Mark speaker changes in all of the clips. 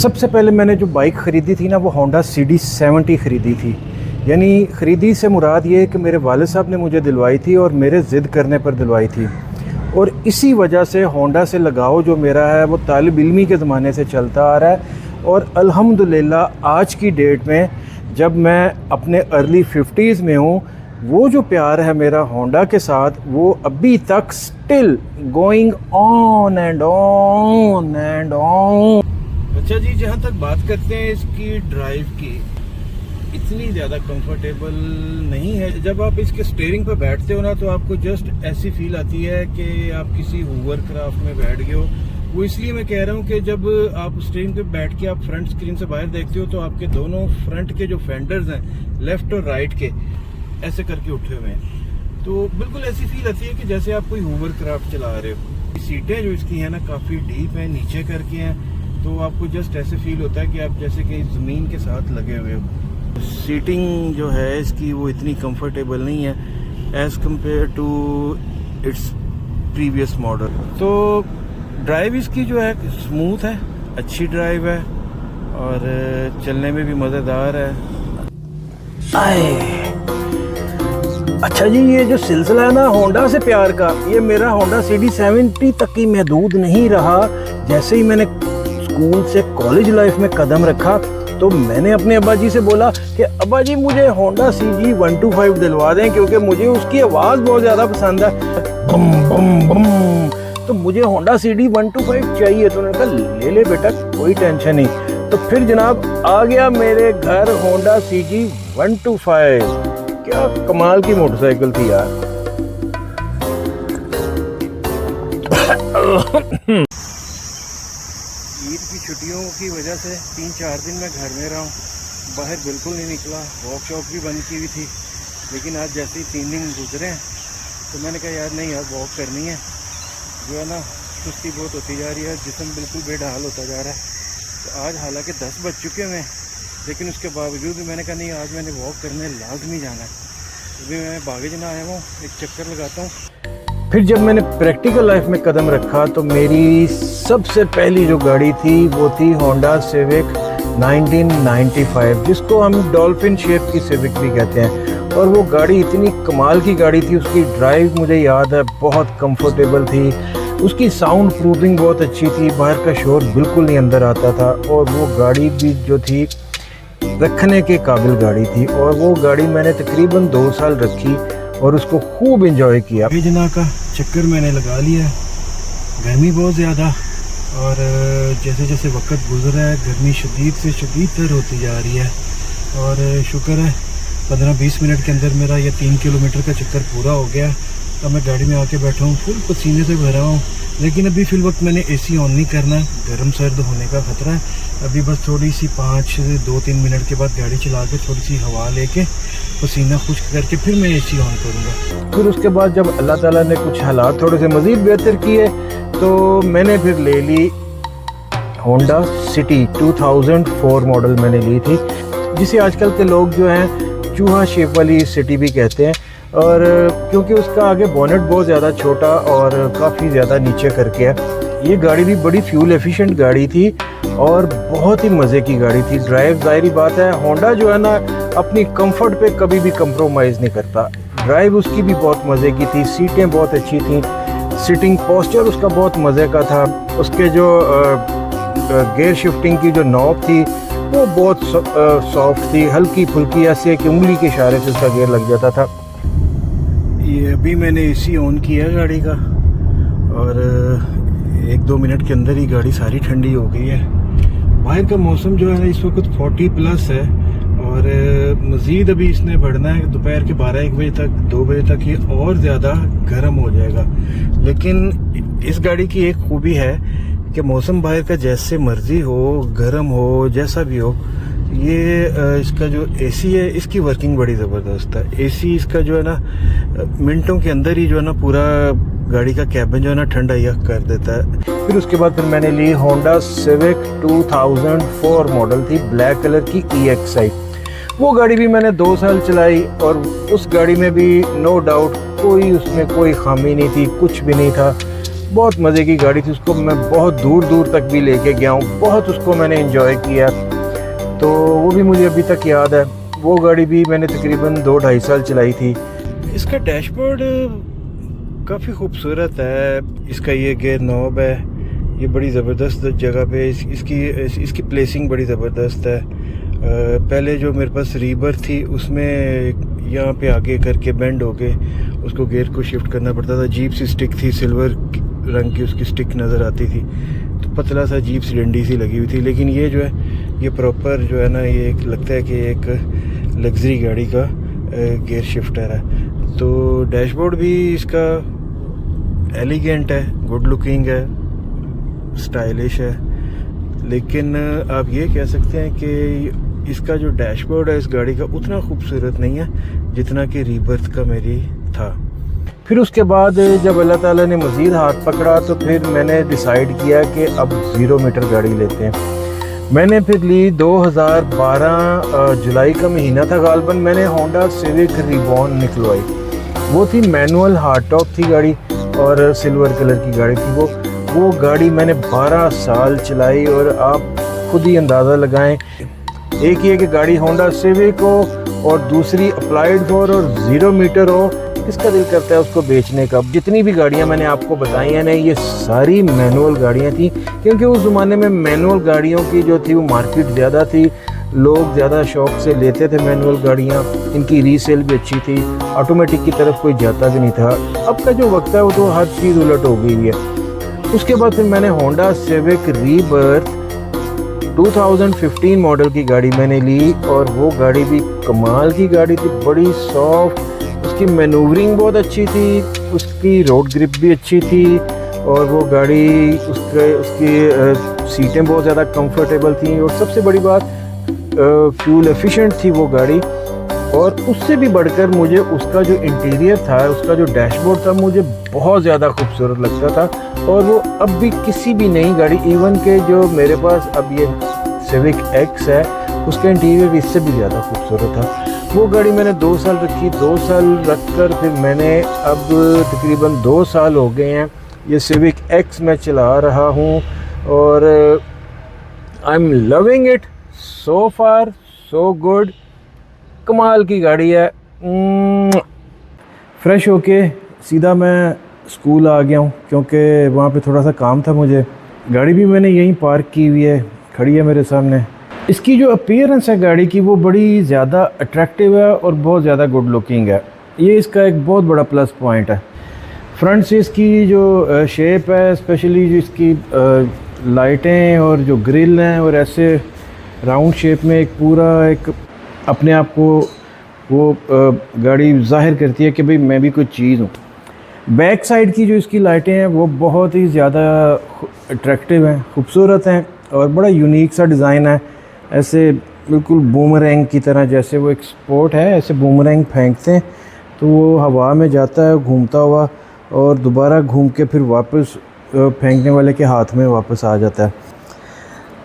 Speaker 1: सबसे पहले मैंने जो बाइक ख़रीदी थी ना वो होंडा CD70 ख़रीदी थी। यानी ख़रीदी से मुराद ये है कि मेरे वालिद साहब ने मुझे दिलवाई थी और मेरे ज़िद करने पर दिलवाई थी। और इसी वजह से होंडा से लगाव जो मेरा है वो तालिब इल्मी के ज़माने से चलता आ रहा है। और अल्हम्दुलिल्लाह आज की डेट में जब मैं अपने अर्ली 50s में हूँ, वो जो प्यार है मेरा होंडा के साथ वो अभी तक still going on and on and on. अच्छा जी, जहाँ तक बात करते हैं इसकी ड्राइव की, इतनी ज़्यादा कंफर्टेबल नहीं है। जब आप इसके स्टीयरिंग पर बैठते हो ना तो आपको जस्ट ऐसी फील आती है कि आप किसी होवरक्राफ्ट में बैठ गए हो। वो इसलिए मैं कह रहा हूँ कि जब आप स्टीयरिंग पे बैठ के आप फ्रंट स्क्रीन से बाहर देखते हो तो आपके दोनों फ्रंट के जो फेंडर्स हैं लेफ़्ट और राइट के ऐसे करके उठे हुए हैं, तो बिल्कुल ऐसी फील आती है कि जैसे आप कोई होवरक्राफ्ट चला रहे हो। सीटें जो इसकी हैं ना काफ़ी डीप हैं, नीचे करके हैं, तो आपको जस्ट ऐसे फील होता है कि आप जैसे कि ज़मीन के साथ लगे हुए हो। सीटिंग जो है इसकी वो इतनी कंफर्टेबल नहीं है as compare to its previous model. तो ड्राइव इसकी जो है स्मूथ है, अच्छी ड्राइव है और चलने में भी मज़ेदार है। अच्छा जी, ये जो सिलसिला है ना होंडा से प्यार का, ये मेरा होंडा CD70 तक ही महदूद नहीं रहा। जैसे ही मैंने स्कूल से कॉलेज लाइफ में कदम रखा तो मैंने अपने अब्बा जी से बोला कि अब्बा जी मुझे होंडा CG125 दिलवा दें क्योंकि मुझे उसकी आवाज़ बहुत ज़्यादा पसंद है, बम बम बम। तो मुझे होंडा CD125 चाहिए। तो उन्होंने कहा ले ले बेटा, कोई टेंशन नहीं। तो फिर जनाब आ गया मेरे घर होंडा CG125। क्या कमाल की मोटरसाइकिल थी यार। ईद की छुट्टियों की वजह से 3-4 दिन मैं घर में रहा हूँ, बाहर बिल्कुल नहीं निकला। वॉक भी बंद की हुई थी, लेकिन आज जैसे ही 3 दिन गुजरे हैं तो मैंने कहा यार नहीं यार वॉक करनी है। जो है ना सुस्ती बहुत होती जा रही है, जिस्म बिल्कुल बेढाल होता जा रहा है। तो आज हालांकि 10 बज चुके हैं, लेकिन उसके बावजूद भी मैंने कहा नहीं आज मैंने वॉक करने लाजमी जाना है। अभी मैं बागे जना आया हूँ, एक चक्कर लगाता हूँ। फिर जब मैंने प्रैक्टिकल लाइफ में कदम रखा तो मेरी सबसे पहली जो गाड़ी थी वो थी होंडा सिविक 1995, जिसको हम डॉल्फिन शेप की सिविक भी कहते हैं। और वो गाड़ी इतनी कमाल की गाड़ी थी, उसकी ड्राइव मुझे याद है बहुत कंफर्टेबल थी, उसकी साउंड प्रूफिंग बहुत अच्छी थी, बाहर का शोर बिल्कुल नहीं अंदर आता था। और वो गाड़ी भी जो थी रखने के काबिल गाड़ी थी। और वो गाड़ी मैंने तकरीबन 2 साल रखी और उसको खूब एंजॉय किया। बेजना का चक्कर मैंने लगा लिया, गर्मी बहुत ज़्यादा, और जैसे जैसे वक्त गुजर रहा है गर्मी शदीद से शदीद तर होती जा रही है। और शुक्र है 15-20 मिनट के अंदर मेरा ये 3 किलोमीटर का चक्कर पूरा हो गया। अब मैं गाड़ी में आके बैठा हूँ, फुल पसीने से भरा हूँ, लेकिन अभी फिल वक्त मैंने AC ऑन नहीं करना, गर्म सर्द होने का ख़तरा है। अभी बस थोड़ी सी 5 से 2-3 मिनट के बाद गाड़ी चला के थोड़ी सी हवा लेके पसीना खुश्क करके फिर मैं AC ऑन करूँगा। फिर उसके बाद जब अल्लाह ताला ने कुछ हालात थोड़े से मज़ीद बेहतर किए तो मैंने फिर ले ली होंडा सिटी 2004 मॉडल मैंने ली थी, जिसे आजकल के लोग जो हैं चूहा शेप वाली सिटी भी कहते हैं। और क्योंकि उसका आगे बोनेट बहुत ज़्यादा छोटा और काफ़ी ज़्यादा नीचे करके है। ये गाड़ी भी बड़ी फ्यूल एफिशिएंट गाड़ी थी और बहुत ही मज़े की गाड़ी थी। ड्राइव ज़ाहिरी बात है होंडा जो है ना अपनी कंफर्ट पे कभी भी कंप्रोमाइज़ नहीं करता। ड्राइव उसकी भी बहुत मज़े की थी, सीटें बहुत अच्छी थी, सिटिंग पोस्चर उसका बहुत मज़े का था। उसके जो गेयर शिफ्टिंग की जो नॉब थी वो बहुत सॉफ्ट थी, हल्की फुल्की, ऐसे कि उंगली के इशारे से उसका गेयर लग जाता था। ये अभी मैंने AC ऑन किया गाड़ी का और 1-2 मिनट के अंदर ही गाड़ी सारी ठंडी हो गई है। बाहर का मौसम जो है ना इस वक्त 40+ है और मज़ीद अभी इसने बढ़ना है। दोपहर के 12-1 बजे तक, 2 बजे तक ये और ज़्यादा गर्म हो जाएगा। लेकिन इस गाड़ी की एक खूबी है कि मौसम बाहर का जैसे मर्ज़ी हो, गर्म हो, जैसा भी हो, ये इसका जो AC है इसकी वर्किंग बड़ी ज़बरदस्त है। AC इसका जो है ना मिनटों के अंदर ही जो है ना पूरा गाड़ी का कैबिन जो है ना ठंडा यक कर देता है। फिर उसके बाद फिर मैंने ली होंडा सिविक 2004 मॉडल थी, ब्लैक कलर की EXI। वो गाड़ी भी मैंने 2 साल चलाई और उस गाड़ी में भी नो डाउट उसमें कोई खामी नहीं थी, कुछ भी नहीं था। बहुत मज़े की गाड़ी थी, उसको मैं बहुत दूर दूर तक भी लेके गया हूँ, बहुत उसको मैंने एंजॉय किया, तो वो भी मुझे अभी तक याद है। वो गाड़ी भी मैंने तकरीबन 2-2.5 साल चलाई थी। इसका डैशबोर्ड काफ़ी खूबसूरत है, इसका ये गियर नॉब है, ये बड़ी ज़बरदस्त जगह पे इसकी प्लेसिंग बड़ी ज़बरदस्त है। पहले जो मेरे पास रीबर थी उसमें यहाँ पे आगे करके बेंड होके उसको गियर को शिफ्ट करना पड़ता था। जीप सी स्टिक थी, सिल्वर रंग की उसकी स्टिक नज़र आती थी, तो पतला सा जीप सी डंडी सी लगी हुई थी। लेकिन ये जो है ये प्रॉपर जो है ना, ये एक लगता है कि एक लग्जरी गाड़ी का गियर शिफ्टर है। तो डैशबोर्ड भी इसका एलिगेंट है, गुड लुकिंग है, स्टाइलिश है। लेकिन आप ये कह सकते हैं कि इसका जो डैशबोर्ड है इस गाड़ी का उतना खूबसूरत नहीं है जितना कि रीबर्थ का मेरी था। फिर उसके बाद जब अल्लाह ताला ने मज़ीद हाथ पकड़ा तो फिर मैंने डिसाइड किया कि अब 0 मीटर गाड़ी लेते हैं। मैंने फिर ली 2012 जुलाई का महीना था गालबन, मैंने होंडा सिविक रिबॉर्न निकलवाई। वो थी मैनुअल, हार्ड टॉप थी गाड़ी और सिल्वर कलर की गाड़ी थी। वो गाड़ी मैंने 12 साल चलाई और आप खुद ही अंदाज़ा लगाएं, एक ये कि गाड़ी होंडा सिविक हो और दूसरी अप्लाइड फॉर और 0 मीटर हो, किसका दिल करता है उसको बेचने का। जितनी भी गाड़ियां मैंने आपको बताई हैं ना, ये सारी मैनुअल गाड़ियां थी, क्योंकि उस ज़माने में मैनुअल गाड़ियों की जो थी वो मार्केट ज़्यादा थी, लोग ज़्यादा शौक़ से लेते थे मैनुअल गाड़ियाँ, इनकी रीसेल भी अच्छी थी, ऑटोमेटिक की तरफ कोई जाता भी नहीं था। अब का जो वक्त है वो तो हर चीज़ उलट हो गई है। उसके बाद फिर मैंने होंडा सिविक रीबर्थ 2015 मॉडल की गाड़ी मैंने ली और वो गाड़ी भी कमाल की गाड़ी थी, बड़ी सॉफ्ट, उसकी मैनूवरिंग बहुत अच्छी थी, उसकी रोड ग्रिप भी अच्छी थी और वो गाड़ी उसकी सीटें बहुत ज़्यादा कंफर्टेबल थी और सबसे बड़ी बात फ्यूल एफिशिएंट थी वो गाड़ी। और उससे भी बढ़कर मुझे उसका जो इंटीरियर था, उसका जो डैशबोर्ड था, मुझे बहुत ज़्यादा खूबसूरत लगता था। और वो अब भी किसी भी नई गाड़ी, इवन के जो मेरे पास अब ये सिविक एक्स है, उसका इंटीरियर इससे भी ज़्यादा खूबसूरत था। वो गाड़ी मैंने 2 साल रखी, 2 साल रख कर फिर मैंने अब तकरीबन 2 साल हो गए हैं ये सिविक एक्स मैं चला रहा हूँ और I am loving it, so far so good, कमाल की गाड़ी है। फ्रेश होके सीधा मैं स्कूल आ गया हूँ क्योंकि वहाँ पे थोड़ा सा काम था मुझे। गाड़ी भी मैंने यहीं पार्क की हुई है, खड़ी है मेरे सामने। इसकी जो अपीयरेंस है गाड़ी की वो बड़ी ज़्यादा अट्रैक्टिव है और बहुत ज़्यादा गुड लुकिंग है, ये इसका एक बहुत बड़ा प्लस पॉइंट है। फ्रंट से इसकी जो शेप है, स्पेशली जो इसकी लाइटें और जो ग्रिल हैं और ऐसे राउंड शेप में एक पूरा एक अपने आप को वो गाड़ी जाहिर करती है कि भाई मैं भी कुछ चीज़ हूँ। बैक साइड की जो इसकी लाइटें हैं वो बहुत ही ज़्यादा अट्रैक्टिव हैं, खूबसूरत हैं और बड़ा यूनिक सा डिज़ाइन है, ऐसे बिल्कुल बूमरैंग की तरह। जैसे वो एक स्पोर्ट है, ऐसे बूमरैंग फेंकते हैं तो वो हवा में जाता है घूमता हुआ और दोबारा घूम के फिर वापस फेंकने वाले के हाथ में वापस आ जाता है।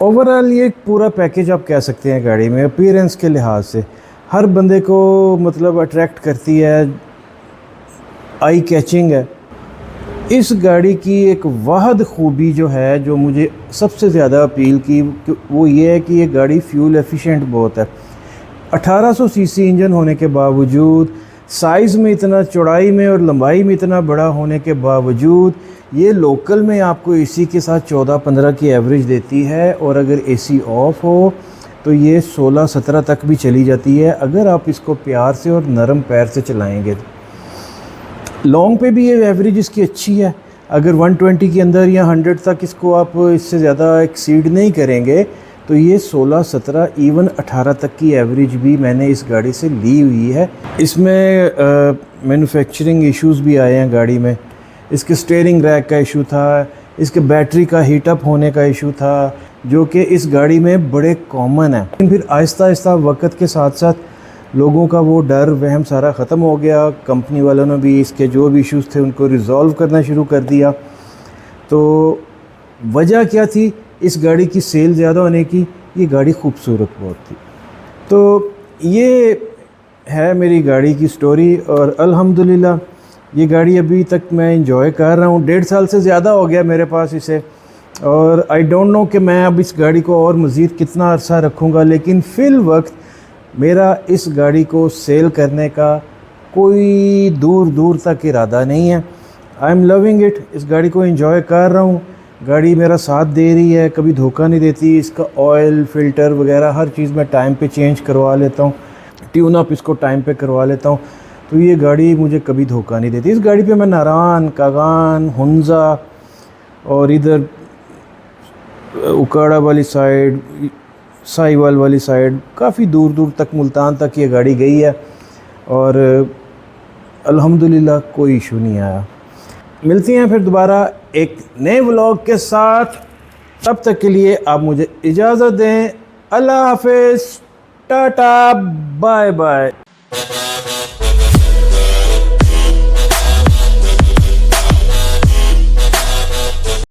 Speaker 1: ओवरऑल ये पूरा पैकेज आप कह सकते हैं गाड़ी में अपीयरेंस के लिहाज से हर बंदे को मतलब अट्रैक्ट करती है, आई कैचिंग है। इस गाड़ी की एक वाहद खूबी जो है, जो मुझे सबसे ज़्यादा अपील की, वो ये है कि ये गाड़ी फ्यूल एफिशिएंट बहुत है। 1800 सीसी इंजन होने के बावजूद, साइज़ में इतना, चौड़ाई में और लंबाई में इतना बड़ा होने के बावजूद ये लोकल में आपको एसी के साथ 14-15 की एवरेज देती है और अगर एसी ऑफ हो तो ये 16-17 तक भी चली जाती है अगर आप इसको प्यार से और नरम पैर से चलाएंगे। लॉन्ग पे भी ये एवरेज इसकी अच्छी है, अगर 120 के अंदर या 100 तक इसको आप इससे ज़्यादा एक्सीड नहीं करेंगे तो ये 16-17 इवन 18 तक की एवरेज भी मैंने इस गाड़ी से ली हुई है। इसमें मैन्युफैक्चरिंग इश्यूज़ भी आए हैं गाड़ी में, इसके स्टीयरिंग रैक का इशू था, इसके बैटरी का हीटअप होने का इशू था, जो कि इस गाड़ी में बड़े कॉमन है। लेकिन फिर आहिस्ता आहिस्ता वक्त के साथ साथ लोगों का वो डर वहम सारा ख़त्म हो गया, कंपनी वालों ने भी इसके जो भी इश्यूज़ थे उनको रिज़ॉल्व करना शुरू कर दिया। तो वजह क्या थी इस गाड़ी की सेल ज़्यादा होने की? ये गाड़ी खूबसूरत बहुत थी। तो ये है मेरी गाड़ी की स्टोरी और अल्हम्दुलिल्लाह ये गाड़ी अभी तक मैं इंजॉय कर रहा हूँ, 1.5 साल से ज़्यादा हो गया मेरे पास इसे। और आई डोंट नो कि मैं अब इस गाड़ी को और मज़ीद कितना अरसा रखूँगा, लेकिन फ़िल वक्त मेरा इस गाड़ी को सेल करने का कोई दूर दूर तक इरादा नहीं है। आई एम लविंग इट, इस गाड़ी को एंजॉय कर रहा हूँ। गाड़ी मेरा साथ दे रही है, कभी धोखा नहीं देती। इसका ऑयल फ़िल्टर वगैरह हर चीज़ मैं टाइम पे चेंज करवा लेता हूँ, ट्यून अप इसको टाइम पे करवा लेता हूँ। तो ये गाड़ी मुझे कभी धोखा नहीं देती। इस गाड़ी पे मैं नारान, कागान, हुंजा और इधर उकाड़ा वाली साइड, साहिवाल वाली साइड, काफ़ी दूर दूर तक, मुल्तान तक ये गाड़ी गई है और अल्हम्दुलिल्लाह कोई इशू नहीं आया। मिलती हैं फिर दोबारा एक नए व्लॉग के साथ। तब तक के लिए आप मुझे इजाज़त दें। अल्लाह हाफ़िज़, टाटा, बाय बाय।